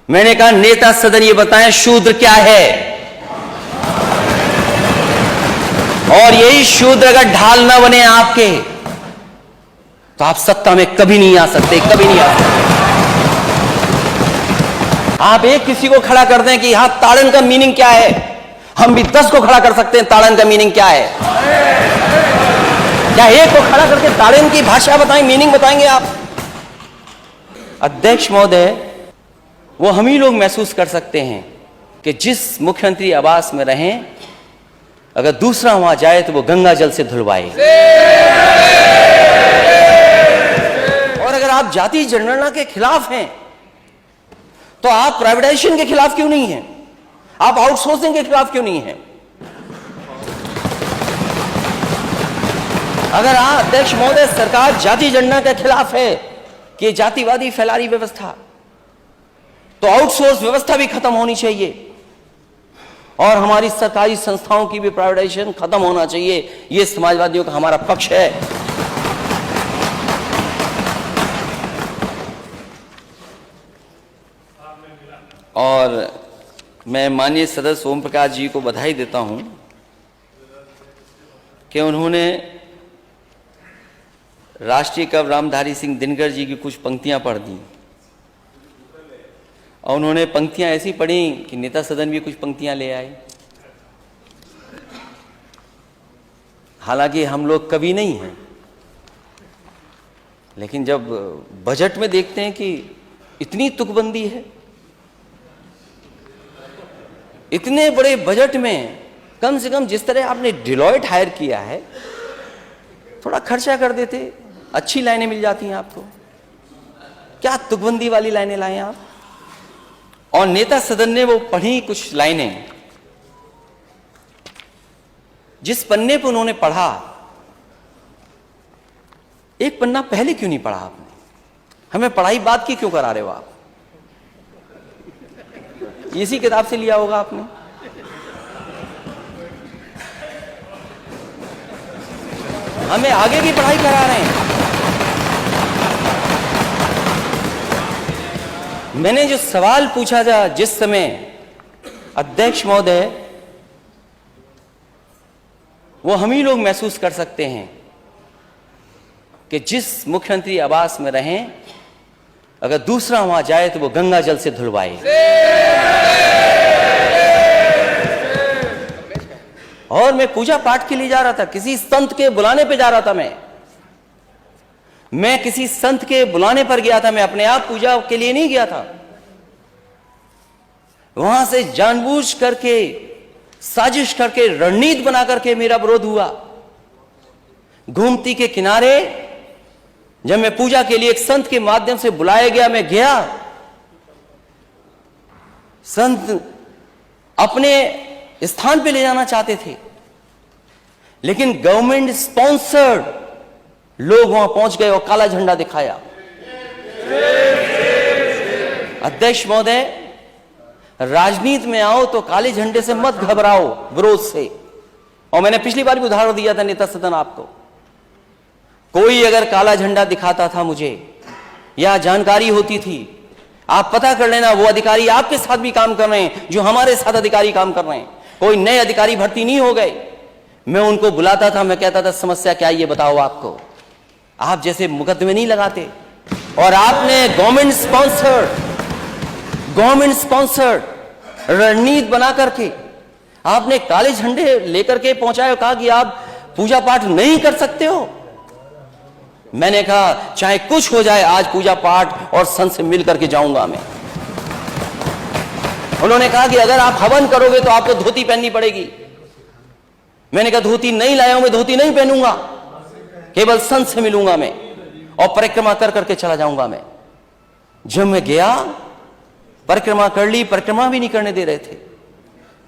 मैंने कहा नेता सदन ये बताएं शूद्र क्या है, और यही शूद्र अगर ढाल न बने आपके तो आप सत्ता में कभी नहीं आ सकते, कभी नहीं आ सकते। आप एक किसी को खड़ा कर दें कि हां ताड़न का मीनिंग क्या है, हम भी 10 को खड़ा कर सकते हैं ताड़न का मीनिंग क्या है। क्या एक को खड़ा करके ताड़न की भाषा बताएं, मीनिंग बताएंगे आप? अध्यक्ष महोदय, वो हम ही लोग महसूस कर सकते हैं कि जिस मुख्यमंत्री आवास में रहें, अगर दूसरा वहां जाए तो वो गंगा जल से धुलवाए। और अगर आप जाति जनगणना के खिलाफ हैं तो आप प्राइवेटाइजेशन के खिलाफ क्यों नहीं हैं? आप आउटसोर्सिंग के खिलाफ क्यों नहीं हैं? अगर आप अध्यक्ष महोदय सरकार जाति जनगणना के खिलाफ है कि जातिवादी फैला रही व्यवस्था, तो आउटसोर्स व्यवस्था भी खत्म होनी चाहिए और हमारी सरकारी संस्थाओं की भी प्राइवेटाइजेशन खत्म होना चाहिए। यह समाजवादियों का हमारा पक्ष है। और मैं माननीय सदस्य ओम प्रकाश जी को बधाई देता हूं कि उन्होंने राष्ट्रीय कवि रामधारी सिंह दिनकर जी की कुछ पंक्तियां पढ़ दी, और उन्होंने पंक्तियां ऐसी पढ़ी कि नेता सदन भी कुछ पंक्तियां ले आए। हालांकि हम लोग कवि नहीं हैं, लेकिन जब बजट में देखते हैं कि इतनी तुकबंदी है, इतने बड़े बजट में कम से कम जिस तरह आपने डिलॉयट हायर किया है, थोड़ा खर्चा कर देते, अच्छी लाइनें मिल जाती हैं आपको। क्या तुकबंदी वाली लाइनें लाए आप? और नेता सदन ने वो पढ़ी कुछ लाइनें, जिस पन्ने पर उन्होंने पढ़ा, एक पन्ना पहले क्यों नहीं पढ़ा आपने? हमें पढ़ाई बात की क्यों करा रहे हो आप? इसी किताब से लिया होगा आपने। हमें आगे की पढ़ाई करा रहे हैं। मैंने जो सवाल पूछा था जिस समय, अध्यक्ष महोदय, वो हम ही लोग महसूस कर सकते हैं कि जिस मुख्यमंत्री आवास में रहें, अगर दूसरा वहां जाए तो वो गंगा जल से धुलवाए। और मैं पूजा पाठ के लिए जा रहा था, किसी संत के बुलाने पे जा रहा था। मैं किसी संत के बुलाने पर गया था, मैं अपने आप पूजा के लिए नहीं गया था। वहां से जानबूझ करके, साजिश करके, रणनीति बना करके मेरा विरोध हुआ। गोमती के किनारे जब मैं पूजा के लिए एक संत के माध्यम से बुलाया गया, मैं गया। संत अपने स्थान पे ले जाना चाहते थे, लेकिन गवर्नमेंट स्पॉन्सर्ड लोग वहां पहुंच गए और काला झंडा दिखाया। अध्यक्ष महोदय, राजनीति में आओ तो काले झंडे से मत घबराओ, विरोध से। और मैंने पिछली बार भी उदाहरण दिया था नेता सदन आपको। कोई अगर काला झंडा दिखाता था मुझे, या जानकारी होती थी, आप पता कर लेना वो अधिकारी आपके साथ भी काम कर रहे हैं जो हमारे साथ अधिकारी काम कर रहे हैं। कोई नए अधिकारी भर्ती नहीं हो गए। मैं उनको बुलाता था, मैं कहता था समस्या क्या है ये बताओ आपको। आप जैसे मुकदमे नहीं लगाते। और आपने गवर्नमेंट स्पॉन्सर्ड रणनीति बना करके आपने काले झंडे लेकर के पहुंचाए, कहा कि आप पूजा पाठ नहीं कर सकते हो। मैंने कहा चाहे कुछ हो जाए, आज पूजा पाठ और संत से मिल करके जाऊंगा मैं। उन्होंने कहा कि अगर आप हवन करोगे तो आपको धोती पहननी पड़ेगी। मैंने कहा धोती नहीं लाया हूं, मैं धोती नहीं पहनूंगा, केवल संत से मिलूंगा मैं और परिक्रमा कर करके चला जाऊंगा मैं। जब मैं गया, परिक्रमा कर ली, परिक्रमा भी नहीं करने दे रहे थे।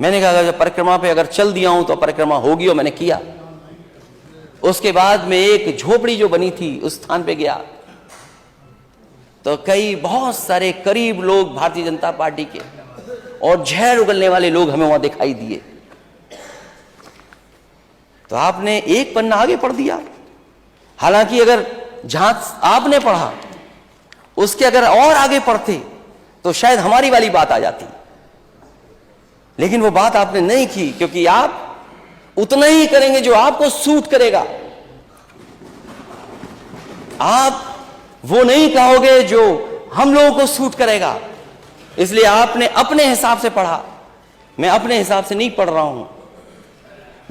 मैंने कहा अगर परिक्रमा पे अगर चल दिया हूं तो परिक्रमा होगी, और मैंने किया। उसके बाद में एक झोपड़ी जो बनी थी उस स्थान पे गया, तो कई बहुत सारे करीब लोग भारतीय जनता पार्टी के और जहर उगलने वाले लोग हमें वहां दिखाई दिए। तो आपने एक पन्ना आगे पढ़ दिया। हालांकि अगर जहां आपने पढ़ा उसके अगर और आगे पढ़ते तो शायद हमारी वाली बात आ जाती, लेकिन वो बात आपने नहीं की, क्योंकि आप उतना ही करेंगे जो आपको सूट करेगा। आप वो नहीं कहोगे जो हम लोगों को सूट करेगा। इसलिए आपने अपने हिसाब से पढ़ा, मैं अपने हिसाब से नहीं पढ़ रहा हूं,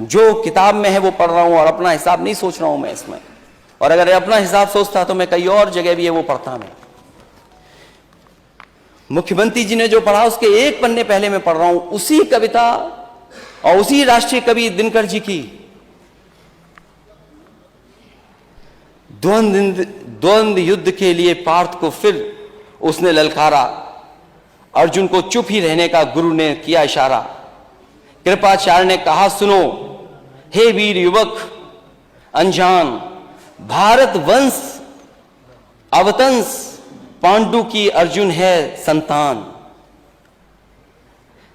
जो किताब में है वो पढ़ रहा हूं और अपना हिसाब नहीं सोच रहा हूं मैं इसमें। और अगर अपना हिसाब सोचता तो मैं कई और जगह भी है वो पढ़ता। मैं मुख्यमंत्री जी ने जो पढ़ा उसके एक पन्ने पहले मैं पढ़ रहा हूं, उसी कविता और उसी राष्ट्रीय कवि दिनकर जी की द्वंद्व युद्ध के लिए पार्थ को फिर उसने ललकारा, अर्जुन को चुप ही रहने का गुरु ने किया इशारा। कृपाचार्य ने कहा सुनो हे वीर युवक अनजान, भारत वंश अवतंस पांडु की अर्जुन है संतान।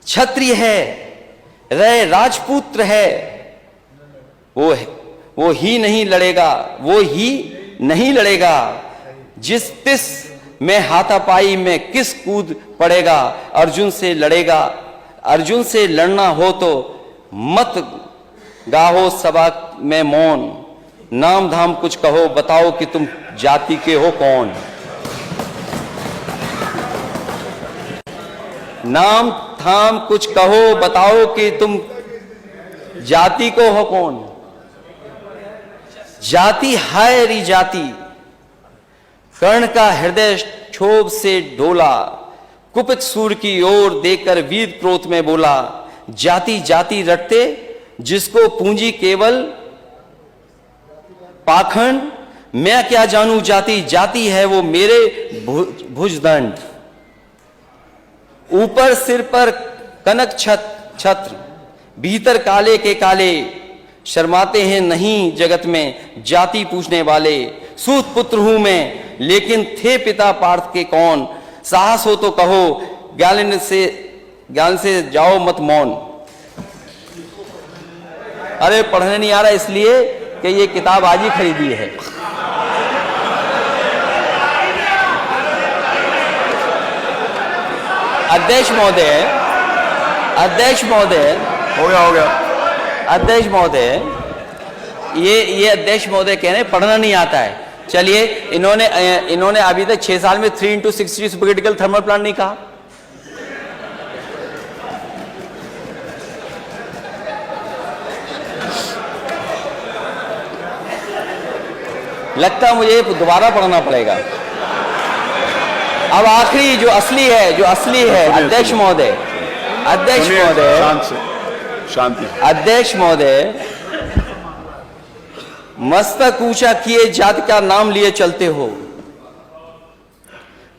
क्षत्रिय है रह राजपुत्र है, वो ही नहीं लड़ेगा, जिस तिस में हाथापाई में किस कूद पड़ेगा। अर्जुन से लड़ना हो तो मत गाहो सभा में मौन, नाम धाम कुछ कहो बताओ कि तुम जाति के हो कौन। नाम धाम कुछ कहो बताओ कि तुम जाति को हो कौन। जाति हाय री जाति, कर्ण का हृदय क्षोभ से डोला, कुपित सूर की ओर देकर वीर क्रोध में बोला। जाति जाति रटते जिसको पूंजी केवल पाखंड, मैं क्या जानू जाति, जाति है वो मेरे भुजदंड। ऊपर सिर पर कनक छत्र, भीतर काले के काले, शर्माते हैं नहीं जगत में जाति पूछने वाले। सूत पुत्र हूं मैं लेकिन थे पिता पार्थ के कौन, साहस हो तो कहो ज्ञान से जाओ मत मौन। अरे पढ़ने नहीं आ रहा इसलिए कि ये किताब आज ही खरीदी है। अध्यक्ष महोदय हो गया अध्यक्ष महोदय, ये अध्यक्ष महोदय कह रहे हैं पढ़ना नहीं आता है। चलिए, इन्होंने अभी तक 6 साल में 3x60 सुपरक्रिटिकल थर्मल प्लांट नहीं कहा। लगता है मुझे दोबारा पढ़ना पड़ेगा। अब आखिरी जो असली है अध्यक्ष महोदय, शांति। अध्यक्ष महोदय, मस्तक ऊंचा किए जाति का नाम लिए चलते हो,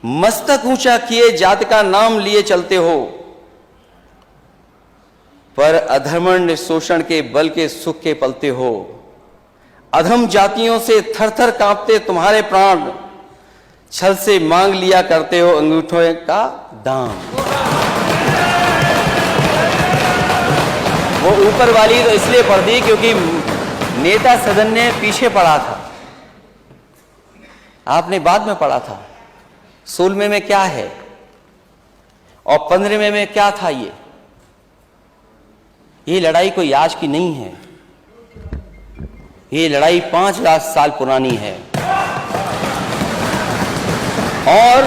मस्तक ऊंचा किए जाति का नाम लिए चलते हो, पर अधर्मण्य शोषण के बल के सुख के पलते हो। अधम जातियों से थर थर कांपते तुम्हारे प्राण, छल से मांग लिया करते हो अंगूठों का दाम। वो ऊपर वाली तो इसलिए पढ़ दी क्योंकि नेता सदन ने पीछे पढ़ा था, आपने बाद में पढ़ा था। 16वें में क्या है और 15वें में क्या था। ये लड़ाई कोई आज की नहीं है, ये लड़ाई 5,00,000 साल पुरानी है। और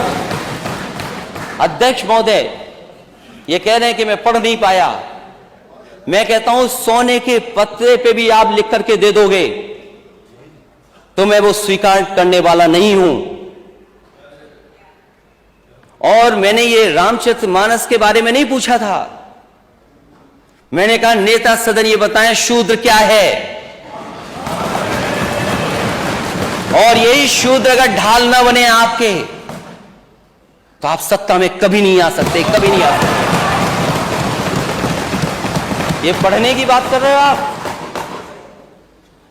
अध्यक्ष महोदय ये कह रहे हैं कि मैं पढ़ नहीं पाया। मैं कहता हूं सोने के पत्रे पे भी आप लिख करके दे दोगे तो मैं वो स्वीकार करने वाला नहीं हूं। और मैंने ये रामचरितमानस के बारे में नहीं पूछा था, मैंने कहा नेता सदन ये बताएं शूद्र क्या है। और यही शूद्र अगर ढाल ना बने आपके तो आप सत्ता में कभी नहीं आ सकते, कभी नहीं आ सकते। ये पढ़ने की बात कर रहे हो आप,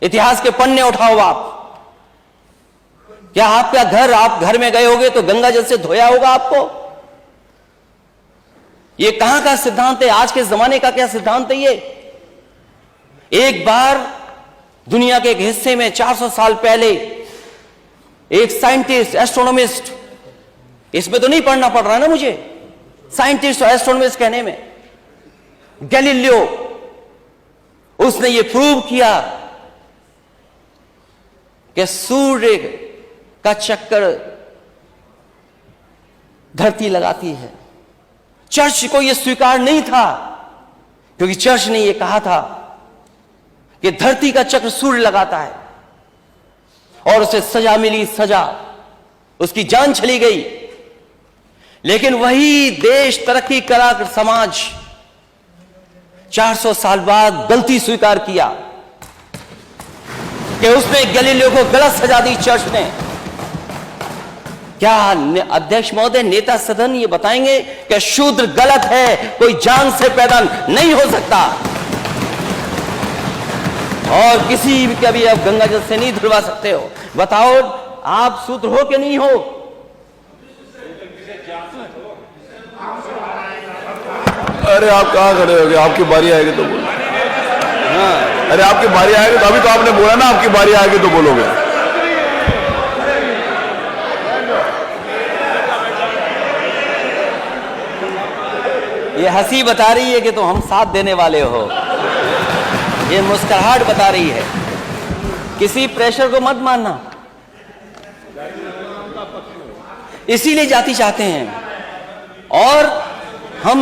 इतिहास के पन्ने उठाओ आप। क्या आपका घर, आप घर में गए होगे तो गंगा जल से धोया होगा आपको? ये कहां का सिद्धांत है, आज के जमाने का क्या सिद्धांत है ये? एक बार दुनिया के एक हिस्से में 400 साल पहले एक साइंटिस्ट, एस्ट्रोनॉमिस्ट, इसमें तो नहीं पढ़ना पड़ रहा ना मुझे, साइंटिस्ट और एस्ट्रोनॉमर्स कहने में। गैलीलियो, उसने ये प्रूव किया कि सूर्य का चक्कर धरती लगाती है। चर्च को यह स्वीकार नहीं था, क्योंकि चर्च ने यह कहा था कि धरती का चक्र सूर्य लगाता है, और उसे सजा मिली, सजा, उसकी जान चली गई। लेकिन वही देश, तरक्की करा समाज 400 साल बाद गलती स्वीकार किया कि उसने गैलीलियो को गलत सजा दी चर्च ने। क्या अध्यक्ष महोदय, नेता सदन ये बताएंगे कि शूद्र गलत है, कोई जान से पैदा नहीं हो सकता, और किसी भी कभी आप गंगा जल से नहीं धुलवा सकते हो? बताओ, आप शूद्र हो कि नहीं हो? अरे आप कहाँ खड़े हो गए? आपकी बारी आएगी तो बोलो। हाँ, अरे आपकी बारी आएगी तो, अभी तो आपने बोला ना आपकी बारी आएगी तो बोलोगे। ये हंसी बता रही है कि तो हम साथ देने वाले हो, ये मुस्कुराहट बता रही है। किसी प्रेशर को मत मानना, इसीलिए जाति चाहते हैं। और हम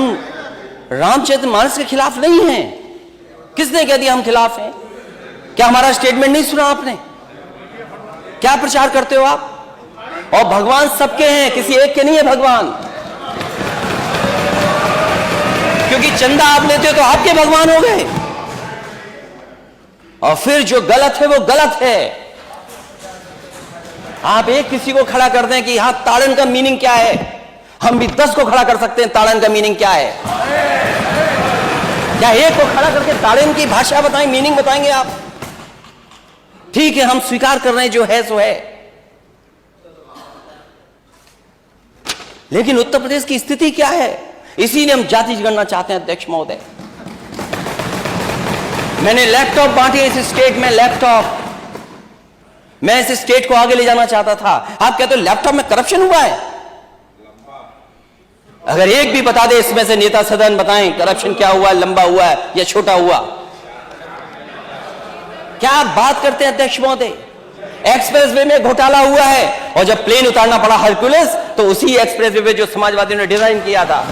रामचरितमानस के खिलाफ नहीं हैं। किसने कह दिया हम खिलाफ हैं? क्या हमारा स्टेटमेंट नहीं सुना आपने? क्या प्रचार करते हो आप? और भगवान सबके हैं, किसी एक के नहीं है भगवान। क्योंकि चंदा आप लेते हो तो आपके भगवान हो गए, और फिर जो गलत है वो गलत है। आप एक किसी को खड़ा कर दें कि यहां ताड़न का मीनिंग क्या है, हम भी 10 को खड़ा कर सकते हैं ताड़न का मीनिंग क्या है। क्या एक को खड़ा करके ताड़न की भाषा बताएं, मीनिंग बताएंगे आप? ठीक है, हम स्वीकार कर रहे हैं जो है सो है, लेकिन उत्तर प्रदेश की स्थिति क्या है? इसीलिए हम जाति जनगणना चाहते हैं अध्यक्ष महोदय। मैंने लैपटॉप बांटे इस स्टेट में, लैपटॉप, मैं इस स्टेट को आगे ले जाना चाहता था। आप कहते हो लैपटॉप में करप्शन हुआ है? अगर एक भी बता दे इसमें से नेता सदन, बताएं करप्शन क्या हुआ, लंबा हुआ है या छोटा हुआ? क्या आप बात करते हैं अध्यक्ष महोदय? एक्सप्रेसवे में घोटाला हुआ है, और जब प्लेन उतारना पड़ा हरक्यूलिस, तो उसी एक्सप्रेसवे पे जो समाजवादियों ने डिजाइन किया था।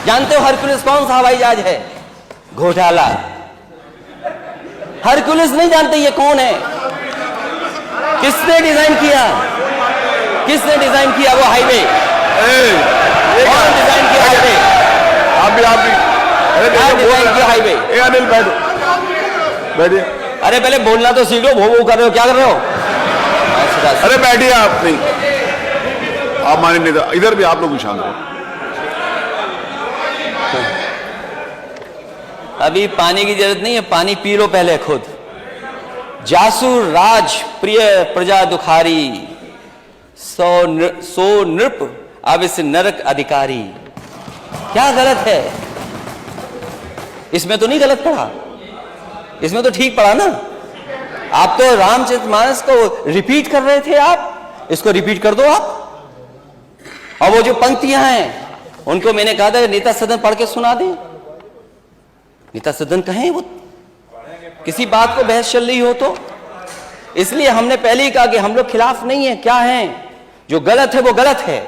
जानते हो हरक्यूलिस कौन सा हवाई जहाज है? घोटाला। हरक्यूलिस नहीं जानते ये कौन है? किसने डिजाइन किया? किसने डिजाइन किया वो हाईवे? कौन डिजाइन किया हाईवे? आप भी डिजाइन किया हाईवे? अनिल बैठो, बैठिए। अरे पहले बोलना तो सीख लो, भो कर रहे हो, क्या कर रहे हो? अरे बैठिए, आप नहीं, आप माने नेता, इधर भी आप लोग भी शांत रहो। अभी पानी की जरूरत नहीं है, पानी पी लो पहले खुद। जासुर राज प्रिय प्रजा दुखारी, सो नृप अब इस नरक अधिकारी। क्या गलत है इसमें? तो नहीं गलत पढ़ा, इसमें तो ठीक पढ़ा ना। आप तो रामचरितमानस को रिपीट कर रहे थे, आप इसको रिपीट कर दो आप। और वो जो पंक्तियां हैं उनको मैंने कहा था नेता सदन पढ़ के सुना दे। नेता सदन कहें, वो किसी बात को बहस चल रही हो तो। इसलिए हमने पहले ही कहा कि हम लोग खिलाफ नहीं है। क्या है? जो गलत है वो गलत है।